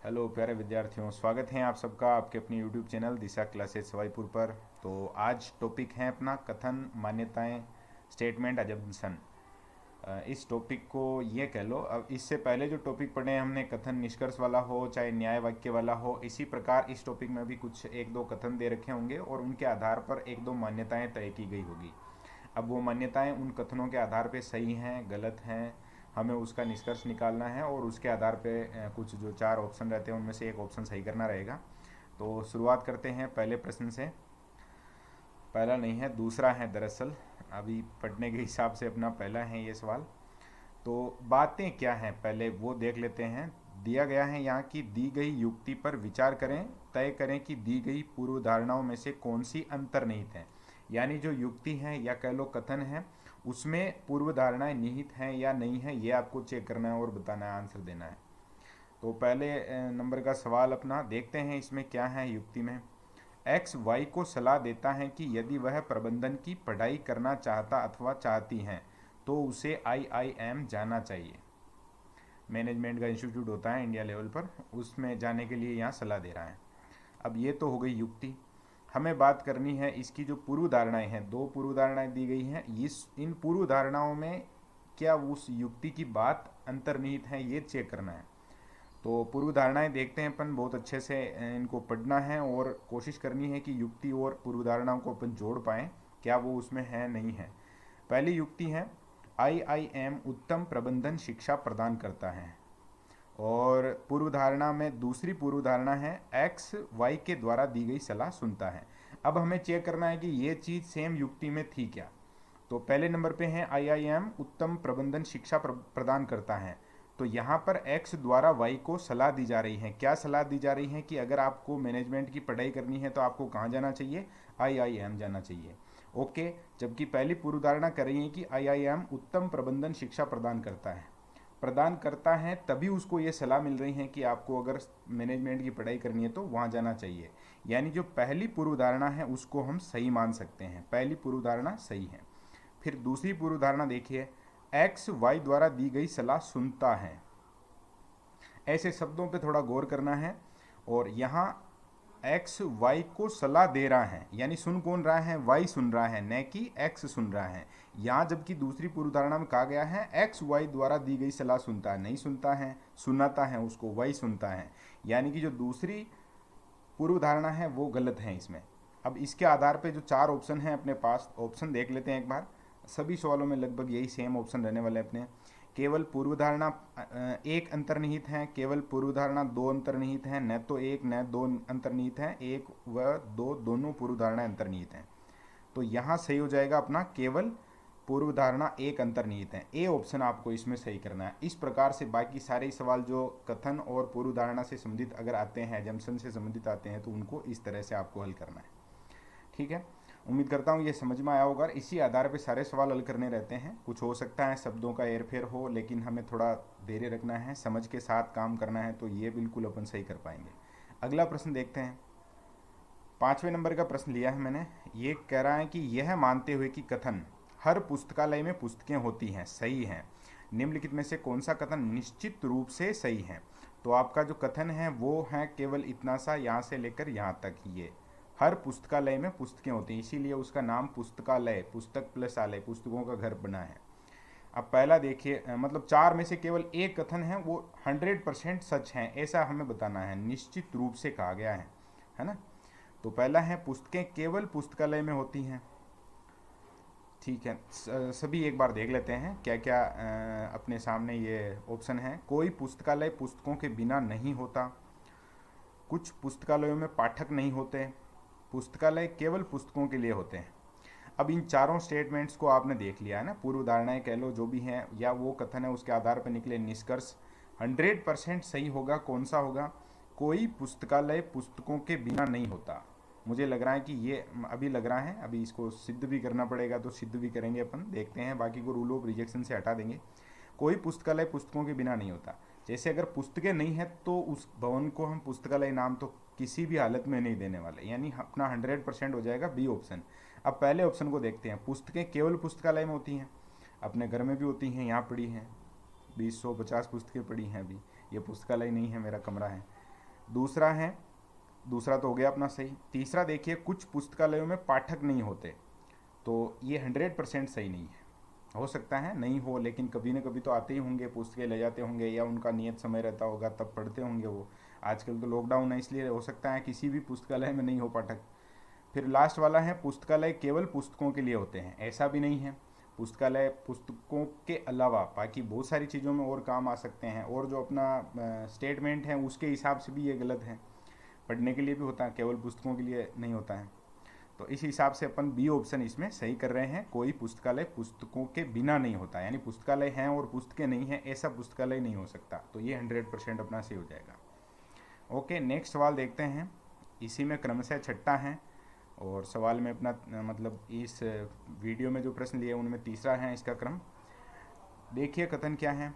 Hello प्यारे विद्यार्थियों, स्वागत है आप सबका आपके अपनी यूट्यूब चैनल दिशा क्लासेस सवाईपुर पर। तो आज टॉपिक है अपना कथन, मान्यताएं, स्टेटमेंट, अजम्पशन। इस टॉपिक को ये कह लो। अब इससे पहले जो टॉपिक पढ़े हैं हमने, कथन निष्कर्ष वाला हो चाहे न्याय वाक्य वाला हो, इसी प्रकार इस टॉपिक में भी कुछ एक दो कथन दे रखे होंगे और उनके आधार पर एक दो मान्यताएं तय की गई होगी। अब वो मान्यताएं उन कथनों के आधार पे सही हैं, गलत हैं, हमें उसका निष्कर्ष निकालना है और उसके आधार पे कुछ जो चार ऑप्शन रहते हैं उनमें से एक ऑप्शन सही करना रहेगा। तो शुरुआत करते हैं पहले प्रश्न से। पहला नहीं है, दूसरा है दरअसल। अभी पढ़ने के हिसाब से अपना पहला है ये सवाल। तो बातें क्या हैं पहले वो देख लेते हैं। दिया गया है यहाँ की दी गई युक्ति पर विचार करें, तय करें कि दी गई पूर्व धारणाओं में से कौन सी अंतर्निहित है। यानी जो युक्ति है या कह लो कथन है, उसमें पूर्व धारणाएं निहित हैं या नहीं है, ये आपको चेक करना है और बताना है, आंसर देना है। तो पहले नंबर का सवाल अपना देखते हैं, इसमें क्या है युक्ति में। एक्स वाई को सलाह देता है कि यदि वह प्रबंधन की पढ़ाई करना चाहता अथवा चाहती हैं तो उसे IIM जाना चाहिए। मैनेजमेंट का इंस्टीट्यूट होता है इंडिया लेवल पर, उसमें जाने के लिए यहाँ सलाह दे रहा है। अब ये तो हो गई युक्ति। हमें बात करनी है इसकी जो पूर्व धारणाएं हैं, दो पूर्व धारणाएं दी गई हैं, इस इन पूर्व धारणाओं में क्या उस युक्ति की बात अंतर्निहित है, ये चेक करना है। तो पूर्व धारणाएं देखते हैं अपन, बहुत अच्छे से इनको पढ़ना है और कोशिश करनी है कि युक्ति और पूर्व धारणाओं को अपन जोड़ पाएँ, क्या वो उसमें है नहीं है। पहली युक्ति है IIM उत्तम प्रबंधन शिक्षा प्रदान करता है। और पूर्व धारणा में दूसरी पूर्व धारणा है एक्स वाई के द्वारा दी गई सलाह सुनता है। अब हमें चेक करना है कि ये चीज़ सेम युक्ति में थी क्या। तो पहले नंबर पे है IIM उत्तम प्रबंधन शिक्षा प्रदान करता है। तो यहाँ पर एक्स द्वारा वाई को सलाह दी जा रही है। क्या सलाह दी जा रही है कि अगर आपको मैनेजमेंट की पढ़ाई करनी है तो आपको कहाँ जाना चाहिए, IIM जाना चाहिए। ओके। जबकि पहली पूर्व धारणा कर रही है कि IIM उत्तम प्रबंधन शिक्षा प्रदान करता है, तभी उसको ये सलाह मिल रही है कि आपको अगर मैनेजमेंट की पढ़ाई करनी है तो वहाँ जाना चाहिए। यानी जो पहली पूर्व धारणा है उसको हम सही मान सकते हैं, पहली पूर्व धारणा सही है। फिर दूसरी पूर्व धारणा देखिए, एक्स वाई द्वारा दी गई सलाह सुनता है। ऐसे शब्दों पे थोड़ा गौर करना है। और यहाँ एक्स वाई को सलाह दे रहा है, यानी सुन कौन रहा है, वाई सुन रहा है, न कि एक्स सुन रहा है। यहाँ जबकि दूसरी पूर्व धारणा में कहा गया है एक्स वाई द्वारा दी गई सलाह सुनता है, नहीं सुनता है, सुनाता है उसको, वाई सुनता है। यानी कि जो दूसरी पूर्व धारणा है वो गलत है इसमें। अब इसके आधार पे जो चार ऑप्शन हैं अपने पास, ऑप्शन देख लेते हैं एक बार। सभी सवालों में लगभग यही सेम ऑप्शन रहने वाले अपने। केवल पूर्व धारणा एक अंतर्निहित है, केवल पूर्व धारणा दो अंतर्निहित है, न तो एक न दो अंतर्निहित है, एक व दो दोनों पूर्व धारणा अंतर्निहित हैं। तो यहाँ सही हो जाएगा अपना केवल पूर्व धारणा एक अंतर्निहित है। ए ऑप्शन आपको इसमें सही करना है। इस प्रकार से बाकी सारे सवाल जो कथन और पूर्व धारणा से संबंधित अगर आते हैं, जम्सन से संबंधित आते हैं, तो उनको इस तरह से आपको हल करना है। ठीक है, उम्मीद करता हूँ ये समझ में आया होगा। इसी आधार पर सारे सवाल हल करने रहते हैं। कुछ हो सकता है शब्दों का हेरफेर हो, लेकिन हमें थोड़ा धैर्य रखना है, समझ के साथ काम करना है, तो ये बिल्कुल अपन सही कर पाएंगे। अगला प्रश्न देखते हैं। 5वें नंबर का प्रश्न लिया है मैंने। ये कह रहा है कि यह मानते हुए कि कथन हर पुस्तकालय में पुस्तकें होती हैं सही हैं, निम्नलिखित में से कौन सा कथन निश्चित रूप से सही है। तो आपका जो कथन है वो है केवल इतना सा, यहाँ से लेकर यहाँ तक। ये हर पुस्तकालय में पुस्तकें होती हैं, इसीलिए उसका नाम पुस्तकालय, पुस्तक प्लस आलय, पुस्तकों का घर बना है। अब पहला देखिए, मतलब चार में से केवल एक कथन है वो 100% सच है, ऐसा हमें बताना है, निश्चित रूप से कहा गया है ना। तो पहला है पुस्तकें केवल पुस्तकालय में होती हैं। ठीक है, सभी एक बार देख लेते हैं क्या क्या अपने सामने ये ऑप्शन है। कोई पुस्तकालय पुस्तकों के बिना नहीं होता, कुछ पुस्तकालयों में पाठक नहीं होते, पुस्तकालय केवल पुस्तकों के लिए होते हैं। अब इन चारों स्टेटमेंट्स को आपने देख लिया है ना, पूर्व धारणाएं कह लो जो भी हैं या वो कथन है, उसके आधार पर निकले निष्कर्ष 100% सही होगा। कौन सा होगा, कोई पुस्तकालय पुस्तकों के बिना नहीं होता। मुझे लग रहा है कि ये अभी लग रहा है, अभी इसको सिद्ध भी करना पड़ेगा, तो सिद्ध भी करेंगे अपन, देखते हैं, बाकी को रूल ऑफ रिजेक्शन से हटा देंगे। कोई पुस्तकालय पुस्तकों के बिना नहीं होता। जैसे अगर पुस्तकें नहीं है तो उस भवन को हम पुस्तकालय नाम तो किसी भी हालत में नहीं देने वाले, यानी अपना 100% हो जाएगा बी ऑप्शन। अब पहले ऑप्शन को देखते हैं, पुस्तकें केवल पुस्तकालय में होती हैं, अपने घर में भी होती हैं, यहाँ पड़ी हैं 20-150 पुस्तकें पड़ी हैं अभी, ये पुस्तकालय नहीं है, मेरा कमरा है। दूसरा तो हो गया अपना सही। तीसरा देखिए, कुछ पुस्तकालयों में पाठक नहीं होते, तो ये 100% सही नहीं है। हो सकता है नहीं हो, लेकिन कभी ना कभी तो आते ही होंगे, पुस्तकें ले जाते होंगे, या उनका नियत समय रहता होगा तब पढ़ते होंगे वो। आजकल तो लॉकडाउन है, इसलिए हो सकता है किसी भी पुस्तकालय में नहीं हो पाठक। फिर लास्ट वाला है, पुस्तकालय केवल पुस्तकों के लिए होते हैं। ऐसा भी नहीं है, पुस्तकालय पुस्तकों के अलावा बाकी बहुत सारी चीज़ों में और काम आ सकते हैं, और जो अपना स्टेटमेंट है उसके हिसाब से भी ये गलत है। पढ़ने के लिए भी होता है, केवल पुस्तकों के लिए नहीं होता है। तो इस हिसाब से अपन बी ऑप्शन इसमें सही कर रहे हैं। कोई पुस्तकालय पुस्तकों के बिना नहीं होता, यानी पुस्तकालय हैं और पुस्तकें नहीं हैं, ऐसा पुस्तकालय नहीं हो सकता। तो ये 100% अपना सही हो जाएगा। ओके, नेक्स्ट सवाल देखते हैं। इसी में क्रमशः छठा है, और सवाल में अपना मतलब इस वीडियो में जो प्रश्न लिए उनमें तीसरा है इसका क्रम। देखिए कथन क्या है।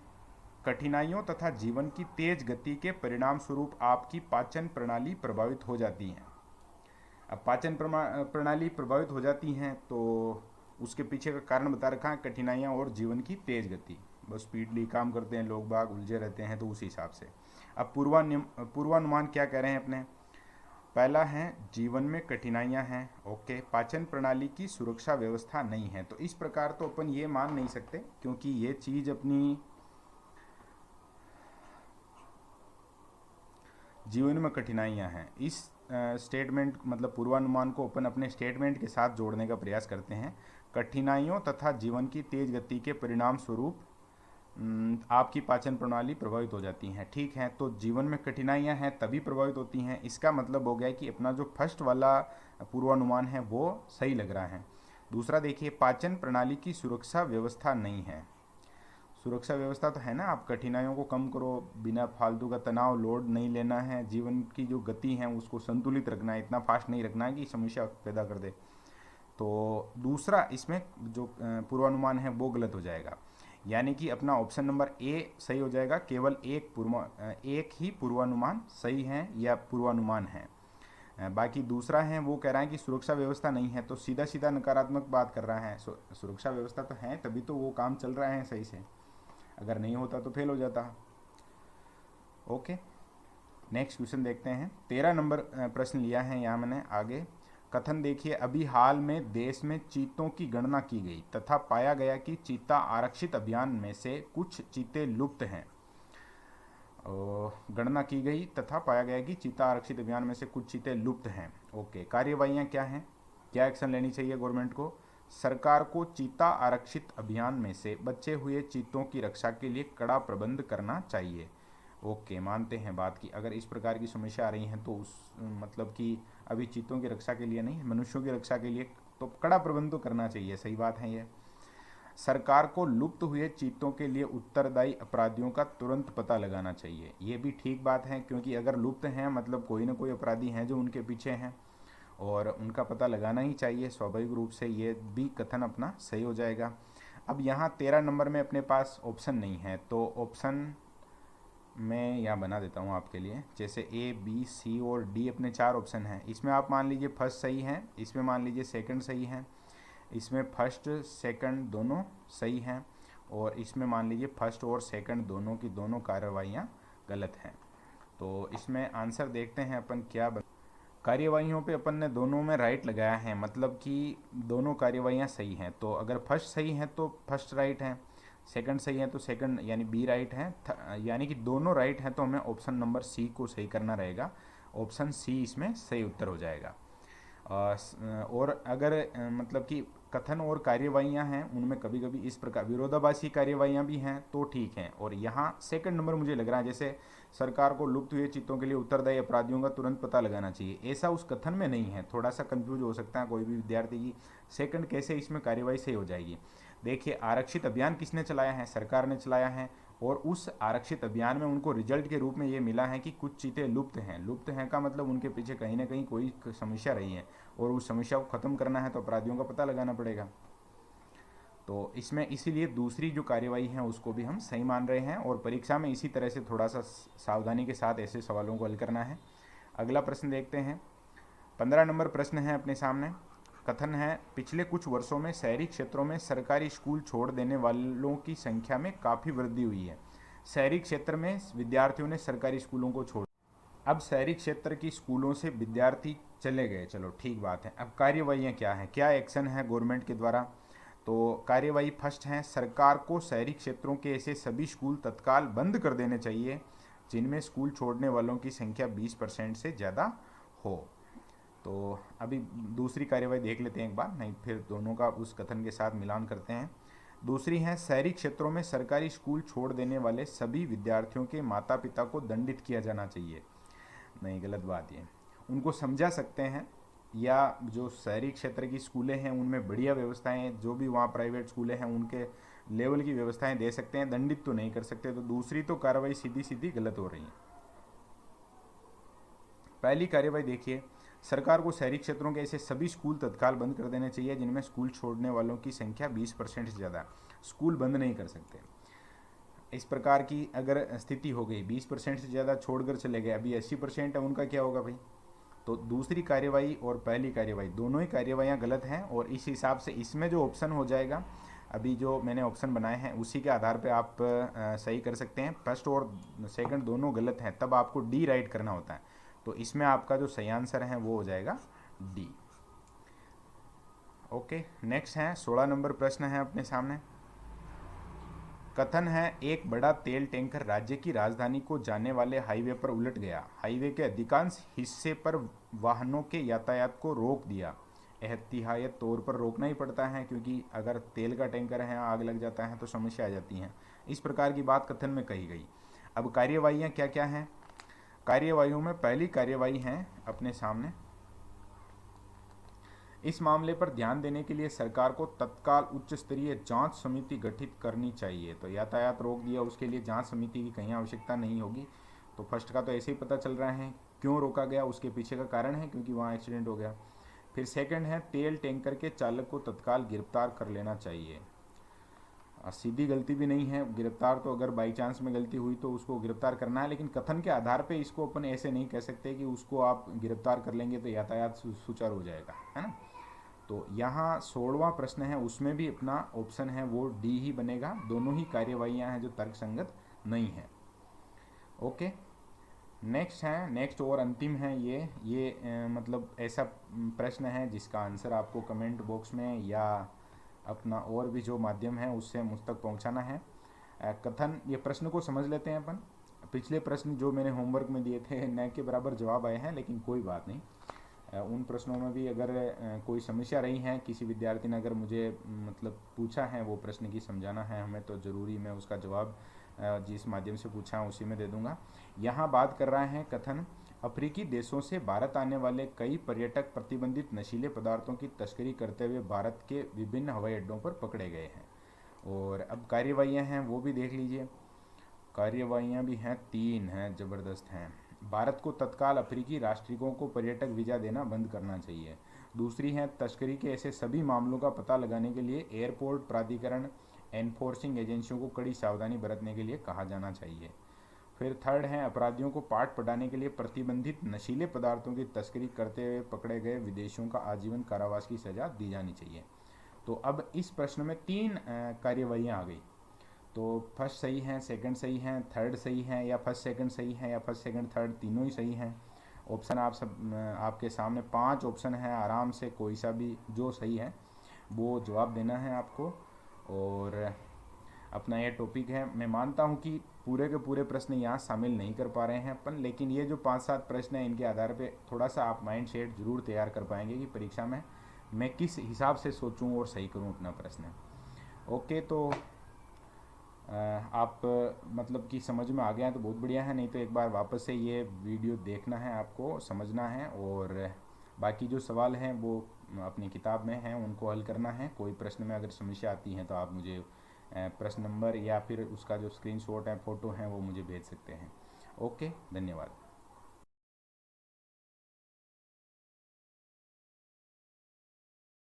कठिनाइयों तथा जीवन की तेज गति के परिणाम स्वरूप आपकी पाचन प्रणाली प्रभावित हो जाती है। अब पाचन प्रणाली प्रभावित हो जाती हैं, तो उसके पीछे का कारण बता रखा है, कठिनाइयाँ और जीवन की तेज गति। बस स्पीडली काम करते हैं लोग बाग, उलझे रहते हैं, तो उस हिसाब से। अब पूर्वानुमान क्या कह रहे हैं अपने। पहला है, जीवन में कठिनाइयाँ हैं। ओके, पाचन प्रणाली की सुरक्षा व्यवस्था नहीं है। तो इस प्रकार तो अपन ये मान नहीं सकते, क्योंकि ये चीज़ अपनी जीवन में कठिनाइयाँ हैं, इस स्टेटमेंट मतलब पूर्वानुमान को अपन अपने स्टेटमेंट के साथ जोड़ने का प्रयास करते हैं। कठिनाइयों तथा जीवन की तेज गति के परिणाम स्वरूप आपकी पाचन प्रणाली प्रभावित हो जाती हैं। ठीक है, तो जीवन में कठिनाइयां हैं तभी प्रभावित होती हैं। इसका मतलब हो गया कि अपना जो फर्स्ट वाला पूर्वानुमान है वो सही लग रहा है। दूसरा देखिए, पाचन प्रणाली की सुरक्षा व्यवस्था नहीं है। सुरक्षा व्यवस्था तो है ना, आप कठिनाइयों को कम करो, बिना फालतू का तनाव लोड नहीं लेना है, जीवन की जो गति है उसको संतुलित रखना है, इतना फास्ट नहीं रखना है कि समस्या पैदा कर दे। तो दूसरा इसमें जो पूर्वानुमान है वो गलत हो जाएगा, यानी कि अपना ऑप्शन नंबर ए सही हो जाएगा। केवल एक ही पूर्वानुमान सही है या पूर्वानुमान है। बाकी दूसरा है वो कह रहा है कि सुरक्षा व्यवस्था नहीं है, तो सीधा सीधा नकारात्मक बात कर रहा है। सुरक्षा व्यवस्था तो है, तभी तो वो काम चल रहा है सही से, अगर नहीं होता तो फेल हो जाता। ओके, नेक्स्ट क्वेश्चन देखते हैं। 13 नंबर प्रश्न लिया है यहाँ मैंने आगे। कथन देखिए, अभी हाल में देश में चीतों की गणना की गई तथा पाया गया कि चीता आरक्षित अभियान में से कुछ चीते लुप्त हैं। गणना की गई तथा पाया गया कि चीता आरक्षित अभियान में से कुछ चीते लुप्त हैं। ओके, कार्यवाहियाँ क्या हैं, क्या एक्शन लेनी चाहिए गवर्नमेंट को। सरकार को चीता आरक्षित अभियान में से बचे हुए चीतों की रक्षा के लिए कड़ा प्रबंध करना चाहिए। ओके, मानते हैं बात की, अगर इस प्रकार की समस्या आ रही है तो उस मतलब कि अभी चीतों की रक्षा के लिए नहीं, मनुष्यों की रक्षा के लिए तो कड़ा प्रबंध तो करना चाहिए, सही बात है ये। सरकार को लुप्त हुए चीतों के लिए उत्तरदायी अपराधियों का तुरंत पता लगाना चाहिए। ये भी ठीक बात है, क्योंकि अगर लुप्त हैं मतलब कोई ना कोई अपराधी हैं जो उनके पीछे हैं, और उनका पता लगाना ही चाहिए स्वाभाविक रूप से। ये भी कथन अपना सही हो जाएगा। अब यहाँ 13 नंबर में अपने पास ऑप्शन नहीं है, तो ऑप्शन मैं यहाँ बना देता हूँ आपके लिए। जैसे ए, बी, सी और डी अपने 4 ऑप्शन हैं। इसमें आप मान लीजिए फर्स्ट सही है, इसमें मान लीजिए सेकंड सही है, इसमें फर्स्ट सेकंड दोनों सही हैं, और इसमें मान लीजिए फर्स्ट और सेकंड दोनों की दोनों कार्यवाहियाँ गलत हैं। तो इसमें आंसर देखते हैं अपन क्या कार्यवाहियों पे अपन ने दोनों में राइट लगाया है, मतलब कि दोनों कार्यवाहियाँ सही हैं। तो अगर फर्स्ट सही है तो फर्स्ट राइट है, सेकंड सही है तो सेकंड यानी बी राइट है, यानी कि दोनों राइट हैं। तो हमें ऑप्शन नंबर सी को सही करना रहेगा। ऑप्शन सी इसमें सही उत्तर हो जाएगा। और अगर मतलब कि कथन और कार्यवाहियाँ हैं उनमें कभी कभी इस प्रकार विरोधाभासी कार्यवाहियाँ भी हैं तो ठीक है। और यहाँ सेकंड नंबर मुझे लग रहा है, जैसे सरकार को लुप्त हुए चीतों के लिए उत्तरदायी अपराधियों का तुरंत पता लगाना चाहिए, ऐसा उस कथन में नहीं है। थोड़ा सा कंफ्यूज हो सकता है कोई भी विद्यार्थी की सेकंड कैसे इसमें कार्यवाही सही हो जाएगी। देखिए, आरक्षित अभियान किसने चलाया है, सरकार ने चलाया है, और उस आरक्षित अभियान में उनको रिजल्ट के रूप में ये मिला है कि कुछ चीतें लुप्त हैं। लुप्त हैं का मतलब उनके पीछे कहीं ना कहीं कोई समस्या रही है, और उस समस्या को ख़त्म करना है तो अपराधियों का पता लगाना पड़ेगा। तो इसमें इसीलिए दूसरी जो कार्यवाही है उसको भी हम सही मान रहे हैं, और परीक्षा में इसी तरह से थोड़ा सा सावधानी के साथ ऐसे सवालों को हल करना है। अगला प्रश्न देखते हैं। 15 नंबर प्रश्न है अपने सामने। कथन है, पिछले कुछ वर्षों में शहरी क्षेत्रों में सरकारी स्कूल छोड़ देने वालों की संख्या में काफ़ी वृद्धि हुई है। शहरी क्षेत्र में विद्यार्थियों ने सरकारी स्कूलों को छोड़। अब शहरी क्षेत्र की स्कूलों से विद्यार्थी चले गए, चलो ठीक बात है। अब कार्यवाहियाँ क्या हैं, क्या एक्शन है गवर्नमेंट के द्वारा? तो कार्यवाही फर्स्ट है, सरकार को शहरी क्षेत्रों के ऐसे सभी स्कूल तत्काल बंद कर देने चाहिए जिनमें स्कूल छोड़ने वालों की संख्या 20% से ज़्यादा हो। तो अभी दूसरी कार्यवाही देख लेते हैं एक बार, नहीं फिर दोनों का उस कथन के साथ मिलान करते हैं। दूसरी है, शहरी क्षेत्रों में सरकारी स्कूल छोड़ देने वाले सभी विद्यार्थियों के माता पिता को दंडित किया जाना चाहिए। नहीं, गलत बात ये, उनको समझा सकते हैं, या जो शहरी क्षेत्र की स्कूलें हैं उनमें बढ़िया व्यवस्थाएं, जो भी वहाँ प्राइवेट स्कूलें हैं उनके लेवल की व्यवस्थाएं दे सकते हैं, दंडित तो नहीं कर सकते। तो दूसरी तो कार्रवाई सीधी सीधी गलत हो रही है। पहली कार्रवाई देखिए, सरकार को शहरी क्षेत्रों के ऐसे सभी स्कूल तत्काल बंद कर देने चाहिए जिनमें स्कूल छोड़ने वालों की संख्या 20% से ज़्यादा। स्कूल बंद नहीं कर सकते। इस प्रकार की अगर स्थिति हो गई, 20% से ज़्यादा छोड़कर चले गए, अभी 80% है, उनका क्या होगा भाई? तो दूसरी कार्यवाही और पहली कार्यवाही दोनों ही कार्यवाहियाँ गलत हैं, और इस हिसाब से इसमें जो ऑप्शन हो जाएगा, अभी जो मैंने ऑप्शन बनाए हैं उसी के आधार पे आप सही कर सकते हैं। फर्स्ट और सेकंड दोनों गलत हैं, तब आपको डी राइट करना होता है। तो इसमें आपका जो सही आंसर है वो हो जाएगा डी। ओके, नेक्स्ट है 16 नंबर प्रश्न है अपने सामने। कथन है, एक बड़ा तेल टैंकर राज्य की राजधानी को जाने वाले हाईवे पर उलट गया। हाईवे के अधिकांश हिस्से पर वाहनों के यातायात को रोक दिया। एहतियात तौर पर रोकना ही पड़ता है, क्योंकि अगर तेल का टैंकर है, आग लग जाता है तो समस्या आ जाती है। इस प्रकार की बात कथन में कही गई। अब कार्यवाहियाँ क्या क्या हैं? कार्यवाहियों में पहली कार्यवाही है अपने सामने, इस मामले पर ध्यान देने के लिए सरकार को तत्काल उच्च स्तरीय जांच समिति गठित करनी चाहिए। तो यातायात रोक दिया, उसके लिए जांच समिति की कहीं आवश्यकता नहीं होगी। तो फर्स्ट का तो ऐसे ही पता चल रहा है क्यों रोका गया, उसके पीछे का कारण है क्योंकि वहाँ एक्सीडेंट हो गया। फिर सेकंड है, तेल टैंकर के चालक को तत्काल गिरफ्तार कर लेना चाहिए। सीधी गलती भी नहीं है, गिरफ्तार तो अगर बाई चांस में गलती हुई तो उसको गिरफ्तार करना है, लेकिन कथन के आधार पे इसको अपन ऐसे नहीं कह सकते कि उसको आप गिरफ्तार कर लेंगे तो यातायात सुचारू हो जाएगा, है ना। तो यहाँ 16वां प्रश्न है, उसमें भी अपना ऑप्शन है वो डी ही बनेगा। दोनों ही कार्यवाहियाँ हैं जो तर्कसंगत नहीं है। ओके, नेक्स्ट है, नेक्स्ट और अंतिम है ये मतलब ऐसा प्रश्न है जिसका आंसर आपको कमेंट बॉक्स में या अपना और भी जो माध्यम है उससे मुझ तक पहुँचाना है। कथन, ये प्रश्न को समझ लेते हैं अपन। पिछले प्रश्न जो मैंने होमवर्क में दिए थे न के बराबर जवाब आए हैं, लेकिन कोई बात नहीं। उन प्रश्नों में भी अगर कोई समस्या रही है, किसी विद्यार्थी ने अगर मुझे मतलब पूछा है वो प्रश्न की समझाना है हमें, तो ज़रूरी मैं उसका जवाब जिस माध्यम से पूछा उसी में दे दूंगा। यहाँ बात कर रहा है कथन, अफ्रीकी देशों से भारत आने वाले कई पर्यटक प्रतिबंधित नशीले पदार्थों की तस्करी करते हुए भारत के विभिन्न हवाई अड्डों पर पकड़े गए हैं। और अब कार्यवाहियाँ हैं वो भी देख लीजिए। कार्यवाहियाँ भी हैं, 3 हैं, ज़बरदस्त हैं। भारत को तत्काल अफ्रीकी राष्ट्रिकों को पर्यटक वीज़ा देना बंद करना चाहिए। दूसरी है, तस्करी के ऐसे सभी मामलों का पता लगाने के लिए एयरपोर्ट प्राधिकरण एनफोर्सिंग एजेंसियों को कड़ी सावधानी बरतने के लिए कहा जाना चाहिए। फिर थर्ड है, अपराधियों को पाठ पढ़ाने के लिए प्रतिबंधित नशीले पदार्थों की तस्करी करते हुए पकड़े गए विदेशियों का आजीवन कारावास की सज़ा दी जानी चाहिए। तो अब इस प्रश्न में 3 कार्यवाहियाँ आ गई। तो फर्स्ट सही है, सेकंड सही है, थर्ड सही है, या फर्स्ट सेकंड सही है, या फर्स्ट सेकंड थर्ड तीनों ही सही हैं। ऑप्शन आप सब आपके सामने 5 ऑप्शन है, आराम से कोई सा भी जो सही है वो जवाब देना है आपको। और अपना ये टॉपिक है, मैं मानता हूँ कि पूरे के पूरे प्रश्न यहाँ शामिल नहीं कर पा रहे हैं अपन, लेकिन ये जो 5-7 प्रश्न हैं इनके आधार पे थोड़ा सा आप माइंड सेट जरूर तैयार कर पाएंगे कि परीक्षा में मैं किस हिसाब से सोचूं और सही करूं अपना प्रश्न। ओके, तो आप मतलब कि समझ में आ गया है तो बहुत बढ़िया है, नहीं तो एक बार वापस से ये वीडियो देखना है, आपको समझना है, और बाकी जो सवाल हैं वो अपनी किताब में हैं उनको हल करना है। कोई प्रश्न में अगर समस्या आती है तो आप मुझे प्रश्न नंबर या फिर उसका जो स्क्रीनशॉट है, फ़ोटो है, वो मुझे भेज सकते हैं। ओके, धन्यवाद।